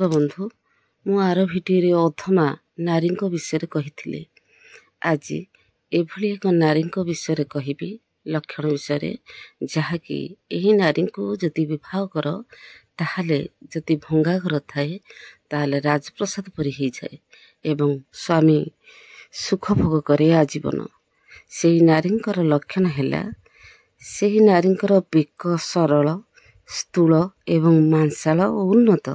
ବନ୍ଧୁ ମୁଁ ଆର ଭିଡ଼ିଓରେ ଅଧମା ନାରୀଙ୍କ ବିଷୟରେ କହିଥିଲି। ଆଜି ଏଭଳି ଏକ ନାରୀଙ୍କ ବିଷୟରେ କହିବି, ଲକ୍ଷଣ ବିଷୟରେ, ଯାହାକି ଏହି ନାରୀଙ୍କୁ ଯଦି ବିବାହ କର ତାହେଲେ ଯଦି ଭଙ୍ଗା ଘର ଥାଏ ତାହେଲେ ରାଜପ୍ରସାଦ ପରି ହେଇଯାଏ ଏବଂ ସ୍ୱାମୀ ସୁଖ ଭୋଗ କରେ ଆଜୀବନ। ସେହି ନାରୀଙ୍କର ଲକ୍ଷଣ ହେଲା, ସେହି ନାରୀଙ୍କର ବେକ ସରଳ, ସ୍ଥୂଳ ଏବଂ ମାଂସାଳ ଓ ଉନ୍ନତ।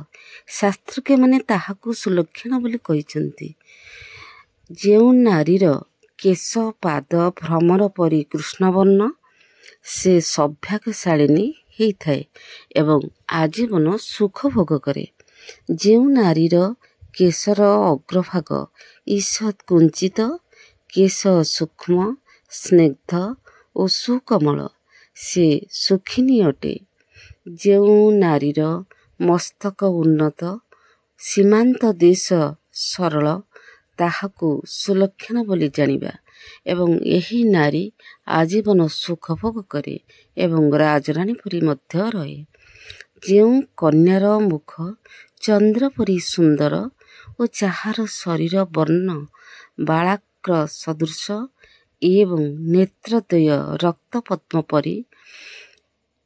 ଶାସ୍ତ୍ରଜ୍ଞମାନେ ତାହାକୁ ସୁଲକ୍ଷଣ ବୋଲି କହିଛନ୍ତି। ଯେଉଁ ନାରୀର କେଶ ପାଦ ଭ୍ରମର ପରି କୃଷ୍ଣବର୍ଣ୍ଣ, ସେ ସୌଭାଗ୍ୟଶାଳିନୀ ହେଇଥାଏ ଏବଂ ଆଜୀବନ ସୁଖ ଭୋଗ କରେ। ଯେଉଁ ନାରୀର କେଶର ଅଗ୍ରଭାଗ ଈଷତ୍ କୁଞ୍ଚିତ, କେଶ ସୂକ୍ଷ୍ମ, ସ୍ନିଗ୍ଧ ଓ ସୁକୋମଳ, ସେ ସୁଖିନୀ ଅଟେ। ଯେଉଁ ନାରୀର ମସ୍ତକ ଉନ୍ନତ, ସୀମାନ୍ତ ଦେଶ ସରଳ, ତାହାକୁ ସୁଲକ୍ଷଣ ବୋଲି ଜାଣିବା ଏବଂ ଏହି ନାରୀ ଆଜୀବନ ସୁଖ ଭୋଗ କରେ ଏବଂ ରାଜରାଣୀ ପରି ମଧ୍ୟ ରହେ। ଯେଉଁ କନ୍ୟାର ମୁଖ ଚନ୍ଦ୍ର ପରି ସୁନ୍ଦର ଓ ଯାହାର ଶରୀର ବର୍ଣ୍ଣ ବାଳାକ୍ର ସଦୃଶ ଏବଂ ନେତ୍ରଦ୍ୱୟ ରକ୍ତପଦ୍ମ ପରି,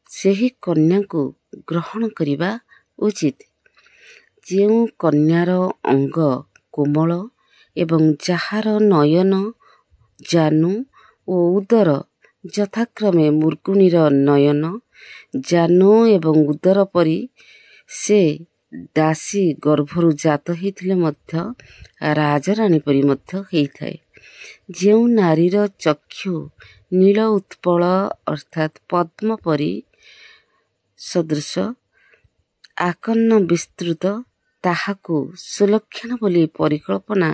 ସେହି କନ୍ୟାକୁ ଗ୍ରହଣ କରିବା ଉଚିତ। ଯେଉଁ କନ୍ୟାର ଅଙ୍ଗ କୋମଳ ଏବଂ ଯାହାର ନୟନ, ଜାନୁ ଓ ଉଦର ଯଥାକ୍ରମେ ମୃଗୁଣୀର ନୟନ, ଜାନୁ ଏବଂ ଉଦର ପରି, ସେ ଦାସୀ ଗର୍ଭରୁ ଜାତ ହେଇଥିଲେ ମଧ୍ୟ ରାଜରାଣୀ ପରି ମଧ୍ୟ ହେଇଥାଏ। ଯେଉଁ ନାରୀର ଚକ୍ଷୁ ନୀଳ ଉତ୍ପଳ ଅର୍ଥାତ୍ ପଦ୍ମ ପରି ସଦୃଶ, ଆକର୍ଣ୍ଣ ବିସ୍ତୃତ, ତାହାକୁ ସୁଲକ୍ଷଣ ବୋଲି ପରିକଳ୍ପନା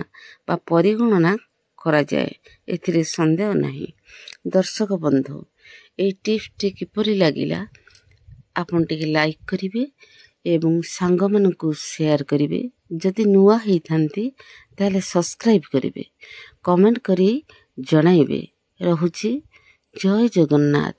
ବା ପରିଗଣନା କରାଯାଏ। ଏଥିରେ ସନ୍ଦେହ ନାହିଁ। ଦର୍ଶକ ବନ୍ଧୁ, ଏହି ଟିପ୍ସଟି କିପରି ଲାଗିଲା ଆପଣ ଟିକେ ଲାଇକ୍ କରିବେ ଏବଂ ସାଙ୍ଗମାନଙ୍କୁ ସେୟାର କରିବେ। ଯଦି ନୂଆ ହେଇଥାନ୍ତି ତାହେଲେ ସବସ୍କ୍ରାଇବ୍ କରିବେ, କମେଣ୍ଟ କରି ଜଣାଇବେ। ରହୁଛି। ଜୟ ଜଗନ୍ନାଥ।